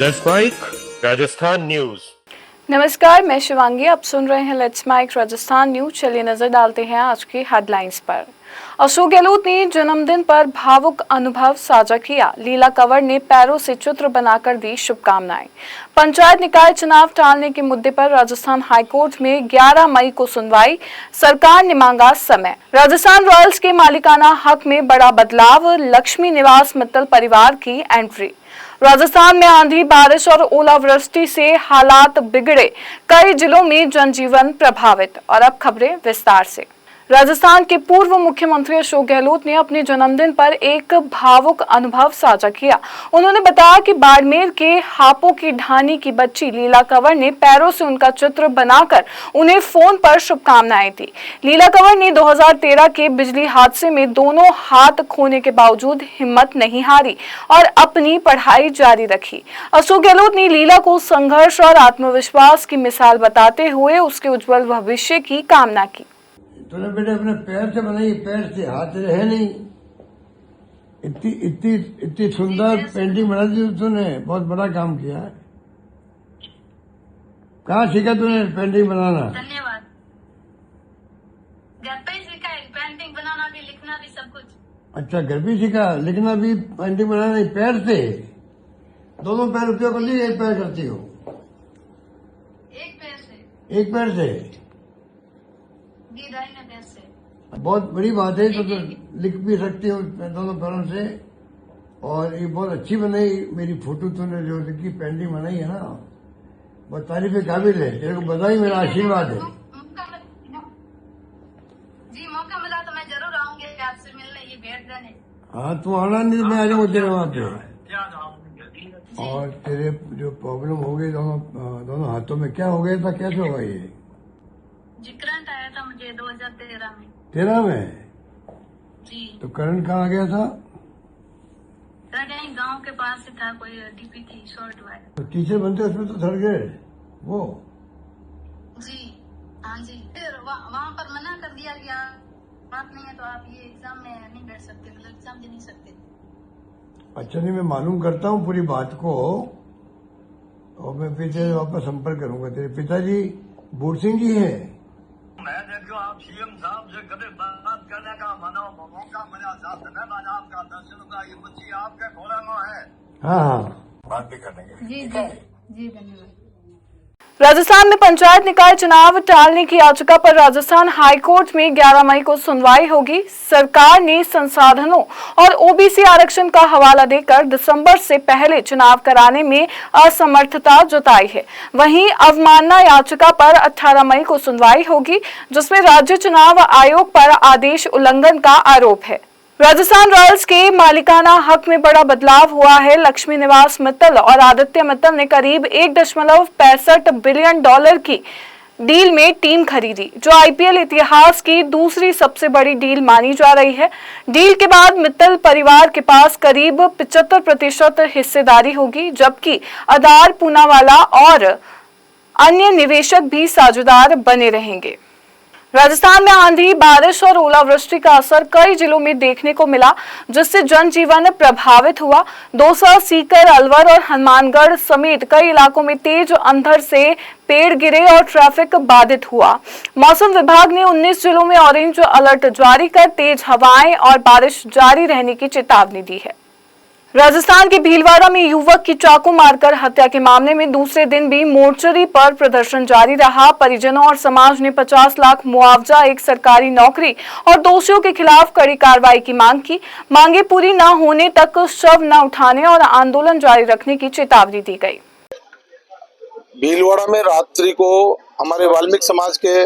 Let's mic Rajasthan news. नमस्कार, मैं शिवांगी। आप सुन रहे हैं लेट्स माइक राजस्थान न्यूज। चलिए नजर डालते हैं आज की हेडलाइंस पर। अशोक गहलोत ने जन्मदिन पर भावुक अनुभव साझा किया। लीला कंवर ने पैरों से चित्र बनाकर दी शुभकामनाएं। पंचायत निकाय चुनाव टालने के मुद्दे पर राजस्थान हाईकोर्ट में 11 मई को सुनवाई। सरकार ने मांगा समय। राजस्थान रॉयल्स के मालिकाना हक में बड़ा बदलाव। लक्ष्मी निवास मित्तल परिवार की एंट्री। राजस्थान में आंधी, बारिश और ओलावृष्टि से हालात बिगड़े। कई जिलों में जनजीवन प्रभावित। और अब खबरें विस्तार से। राजस्थान के पूर्व मुख्यमंत्री अशोक गहलोत ने अपने जन्मदिन पर एक भावुक अनुभव साझा किया। उन्होंने बताया कि बाड़मेर के हापों की ढानी की बच्ची लीला कंवर ने पैरों से उनका चित्र बनाकर उन्हें फोन पर शुभकामनाएं दी। लीला कंवर ने 2013 के बिजली हादसे में दोनों हाथ खोने के बावजूद हिम्मत नहीं हारी और अपनी पढ़ाई जारी रखी। अशोक गहलोत ने लीला को संघर्ष और आत्मविश्वास की मिसाल बताते हुए उसके उज्जवल भविष्य की कामना की। तूने बेटे अपने पैर से बनाई, पैर से, हाथ रहे नहीं। इतनी इतनी इतनी सुंदर पेंटिंग बना दी तूने, बहुत बड़ा काम किया है। कहाँ सीखा तूने पेंटिंग बनाना? धन्यवाद। घर पे ही सीखा है, पेंटिंग बनाना भी, लिखना भी, सब कुछ। अच्छा, घर भी सीखा, लिखना भी, पेंटिंग बनाना नहीं, पैर से। दोनों पैर उपयोग कर लिए, एक पैर करती हो? एक पैर से। एक पैर से? दाहिने पैर से। बहुत बड़ी बात है। तो लिख भी सकती हो दोनों पैरों से। और ये बहुत अच्छी बनाई मेरी फोटो तूने जो लिखी, पेंटिंग बनाई है ना, बहुत तारीफ के काबिल है। तेरे को बधाई, मेरा आशीर्वाद है। जी, मौका मिला तो मैं जरूर आऊंगी आपसे मिलने, ये भेंट देने। हाँ, तू आना नहीं तो मैं आ जाऊंगा तेरे वहाँ पे। और तेरे जो प्रॉब्लम हो गई दोनों हाथों में, क्या हो गया था, कैसे होगा ये? जी, करंट आया था मुझे 2013 में। 13 में? जी। तो करंट कहाँ आ गया था? करंट यहीं गांव के पास से था, कोई डीपी थी, शॉर्ट वायर। तो टीचर बनते उसमें तो धर गए वो? जी हाँ जी। फिर वहाँ पर मना कर दिया गया, बात नहीं है तो आप ये एग्जाम में नहीं बैठ सकते, मतलब एग्जाम दे नहीं सकते। अच्छा, नहीं, मैं मालूम करता हूँ पूरी बात को और मैं फिर तेरे वापस संपर्क करूंगा। तेरे पिताजी बूढ़ सिंह जी है? मैं देखो, आप सीएम साहब से कभी बात करने का मौका मिला, साथ धन्यवाद आपका, दर्शन का, ये बच्ची आपके घोड़ा में है। हाँ, बात भी करेंगे। जी जी जी, धन्यवाद। राजस्थान में पंचायत निकाय चुनाव टालने की याचिका पर राजस्थान हाईकोर्ट में 11 मई को सुनवाई होगी। सरकार ने संसाधनों और ओबीसी आरक्षण का हवाला देकर दिसंबर से पहले चुनाव कराने में असमर्थता जताई है। वहीं अवमानना याचिका पर 18 मई को सुनवाई होगी, जिसमें राज्य चुनाव आयोग पर आदेश उल्लंघन का आरोप है। राजस्थान रॉयल्स के मालिकाना हक में बड़ा बदलाव हुआ है। लक्ष्मी निवास मित्तल और आदित्य मित्तल ने करीब $1.65 बिलियन की डील में टीम खरीदी, जो आईपीएल इतिहास की दूसरी सबसे बड़ी डील मानी जा रही है। डील के बाद मित्तल परिवार के पास करीब 75% हिस्सेदारी होगी, जबकि अदार, पूनावाला और अन्य निवेशक भी साझेदार बने रहेंगे। राजस्थान में आंधी, बारिश और ओलावृष्टि का असर कई जिलों में देखने को मिला, जिससे जनजीवन प्रभावित हुआ। दौसा, सीकर, अलवर और हनुमानगढ़ समेत कई इलाकों में तेज अंधड़ से पेड़ गिरे और ट्रैफिक बाधित हुआ। मौसम विभाग ने 19 जिलों में ऑरेंज अलर्ट जारी कर तेज हवाएं और बारिश जारी रहने की चेतावनी दी है। राजस्थान के भीलवाड़ा में युवक की चाकू मारकर हत्या के मामले में दूसरे दिन भी मोर्चरी पर प्रदर्शन जारी रहा। परिजनों और समाज ने 50 लाख मुआवजा, एक सरकारी नौकरी और दोषियों के खिलाफ कड़ी कार्रवाई की मांग की। मांगे पूरी न होने तक शव न उठाने और आंदोलन जारी रखने की चेतावनी दी गई। भीलवाड़ा में रात्रि को हमारे वाल्मीकि समाज के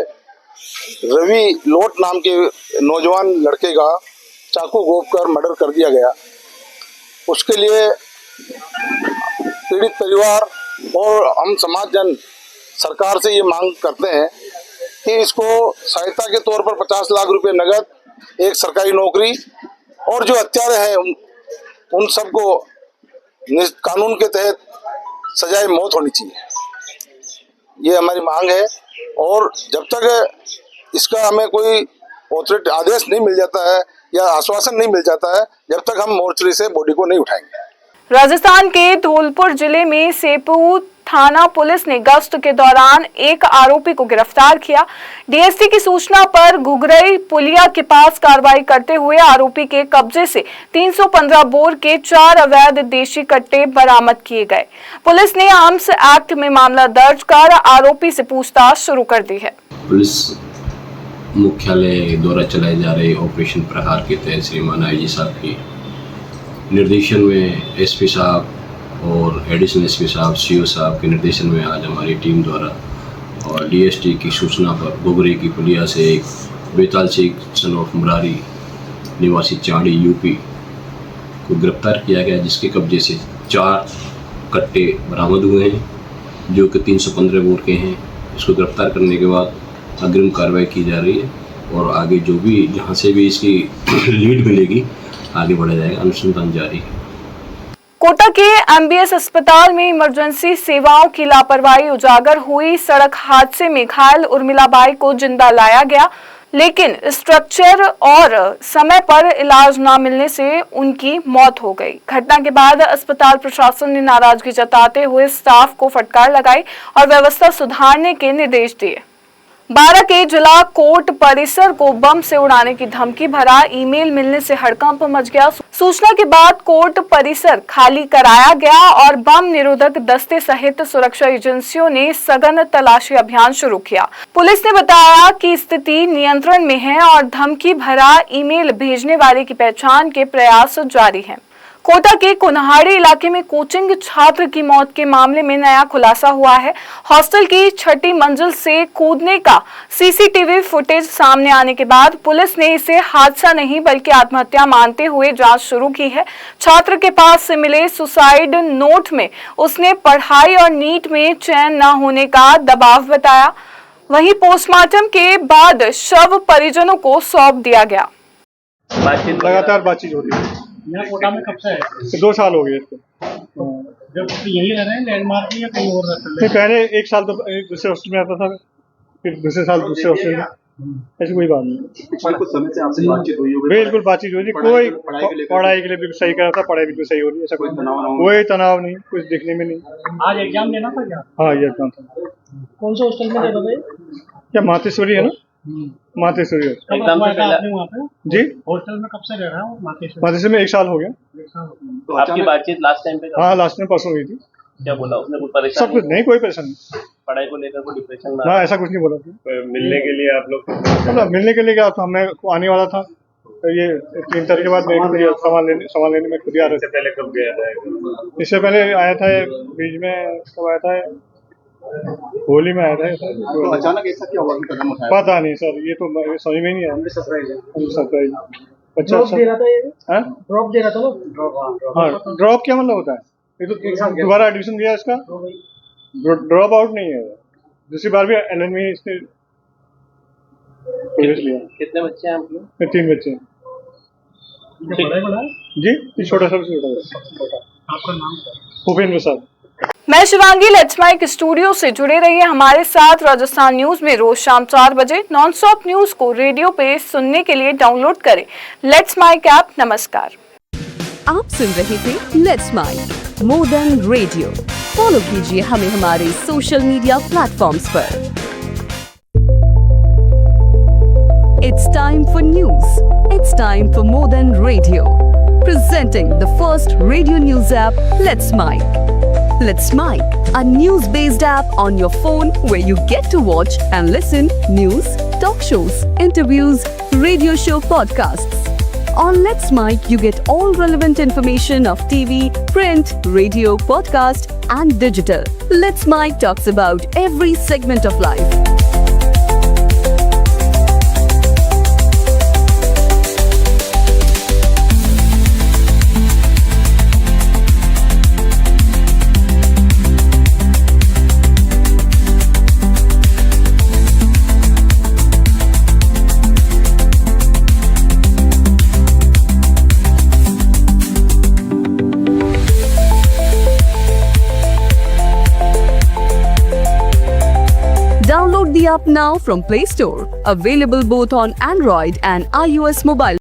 रवि लोट नाम के नौजवान लड़के का चाकू घोंपकर मर्डर कर दिया गया। उसके लिए पीड़ित परिवार और हम समाज जन सरकार से ये मांग करते हैं कि इसको सहायता के तौर पर 50 लाख रुपए नगद, एक सरकारी नौकरी और जो हत्यारे हैं उन सबको कानून के तहत सजाए मौत होनी चाहिए। ये हमारी मांग है और जब तक इसका हमें कोई ऑथोरिटी आदेश नहीं मिल जाता है या आश्वासन नहीं मिल जाता है, जब तक हम मोर्चरी से बॉडी को नहीं उठाएंगे। राजस्थान के धौलपुर जिले में सेपू थाना पुलिस ने गश्त के दौरान एक आरोपी को गिरफ्तार किया। डीएसपी की सूचना पर घुघरई पुलिया के पास कार्रवाई करते हुए आरोपी के कब्जे से 315 बोर के 4 अवैध देशी कट्टे बरामद किए गए। पुलिस ने आर्म्स एक्ट में मामला दर्ज कर आरोपी से पूछताछ शुरू कर दी है। पुलिस मुख्यालय द्वारा चलाए जा रहे ऑपरेशन प्रहार के तहत श्रीमान आईजी साहब की निर्देशन में एसपी साहब और एडिशनल एसपी साहब सीओ साहब के निर्देशन में आज हमारी टीम द्वारा और डीएसटी की सूचना पर घुघरई की पुलिया से एक बेताल शेख सन ऑफ मुरारी निवासी चांडी यूपी को गिरफ्तार किया गया, जिसके कब्जे से 4 कट्टे बरामद हुए हैं जो कि 315 बोर के हैं। इसको गिरफ्तार करने के बाद अग्रिम कार्रवाई की जा रही है और आगे जो भी जहाँ से भी इसकी लीड मिलेगी आगे बढ़ा जाएगा। अनुसंधान जारी है। कोटा के एमबीएस अस्पताल में इमरजेंसी सेवाओं की लापरवाही उजागर हुई। सड़क हादसे में घायल उर्मिलाबाई को जिंदा लाया गया, लेकिन स्ट्रक्चर और समय पर इलाज न मिलने से उनकी मौत हो गई। घटना के बाद अस्पताल प्रशासन ने नाराजगी जताते हुए स्टाफ को फटकार लगाई और व्यवस्था सुधारने के निर्देश दिए। 12 के जिला कोर्ट परिसर को बम से उड़ाने की धमकी भरा ईमेल मिलने से हड़कंप मच गया। सूचना के बाद कोर्ट परिसर खाली कराया गया और बम निरोधक दस्ते सहित सुरक्षा एजेंसियों ने सघन तलाशी अभियान शुरू किया। पुलिस ने बताया कि स्थिति नियंत्रण में है और धमकी भरा ईमेल भेजने वाले की पहचान के प्रयास जारी हैं। कोटा के कुन्हाड़ी इलाके में कोचिंग छात्र की मौत के मामले में नया खुलासा हुआ है। हॉस्टल की 6ठी मंजिल से कूदने का सीसीटीवी फुटेज सामने आने के बाद पुलिस ने इसे हादसा नहीं बल्कि आत्महत्या मानते हुए जांच शुरू की है। छात्र के पास से मिले सुसाइड नोट में उसने पढ़ाई और नीट में चयन न होने का दबाव बताया। वहीं पोस्टमार्टम के बाद शव परिजनों को सौंप दिया गया। लगातार बातचीत होती है। यहाँ कोटा में कब से है? 2 साल हो गए इसको। जब यही रह रहे हैं लैंडमार्क में या कहीं और रहते हैं? पहले 1 साल तो दूसरे हॉस्टल में आता था, फिर दूसरे साल दूसरे हॉस्टल में। ऐसी कोई बात नहीं। पिछले कुछ समय से आपसे बातचीत हुई होगी? बिल्कुल बातचीत हुई थी। कोई पढ़ाई के लिए बिल्कुल सही कर रहा था, पढ़ाई बिल्कुल सही हो रही है। ऐसा कोई तनाव नहीं, कुछ दिखने में नहीं। आज एग्जाम देना था क्या? हाँ, ये एग्जाम था। कौन सा हॉस्टल में दे रहे? क्या मातेश्वरी है ना? मातेश्वरी एग्जाम से पहले वहाँ पे जी हॉस्टल में कब से रह रहा है? मातेश्वरी में 1 साल हो गया। तो आपकी बातचीत लास्ट टाइम पे? हाँ, लास्ट में परसों हुई थी। क्या बोला उसने? कुछ परेशानी? सब कुछ नहीं, कोई परेशानी। पढ़ाई को लेकर कोई डिप्रेशन? ना, ऐसा कुछ नहीं बोला। मिलने के लिए आप लोग? मतलब मिलने के लिए क्या था, मैं आने वाला था तो ये 3 तारीख के बाद मैं सामान लेने में खुद आ रहा था। पहले कब गया था? इससे पहले आया था बीच में, कब आया था? होली में आया था। तो अचानक ऐसा क्या हुआ कि कदम उठाया? पता नहीं सर, ये तो समझ में नहीं आया। सरप्राइज। अच्छा ड्रॉप दे रहा था ये? हाँ, ड्रॉप दे रहा था ना? हाँ, ड्रॉप क्या मतलब होता है? ये तो दोबारा एडमिशन दिया इसका, ड्रॉप आउट नहीं है। दूसरी बार भी एलएन में इसने लिया। कितने बच्चे हैं आप लोग? 3 बच्चे हैं जी। छोटा सा आपका नाम? भूपेंद्र प्रसाद। मैं शिवांगी। लेट्स माइक स्टूडियो से जुड़े रहिए हमारे साथ। राजस्थान न्यूज में रोज शाम 4 बजे नॉनस्टॉप न्यूज को रेडियो पे सुनने के लिए डाउनलोड करें लेट्स माइक ऐप। नमस्कार। आप सुन रहे थे let's mic more than radio. Follow कीजिए हमें हमारे सोशल मीडिया प्लेटफॉर्म्स पर। It's time for news. It's time for more than radio. Presenting the first radio news app, Let's Mic. Let's Mic, a news-based app on your phone where you get to watch and listen news, talk shows, interviews, radio show podcasts. On Let's Mic, you get all relevant information of TV, print, radio, podcast, and digital. Let's Mic talks about every segment of life. Download the app now from Play Store. Available both on Android and iOS mobile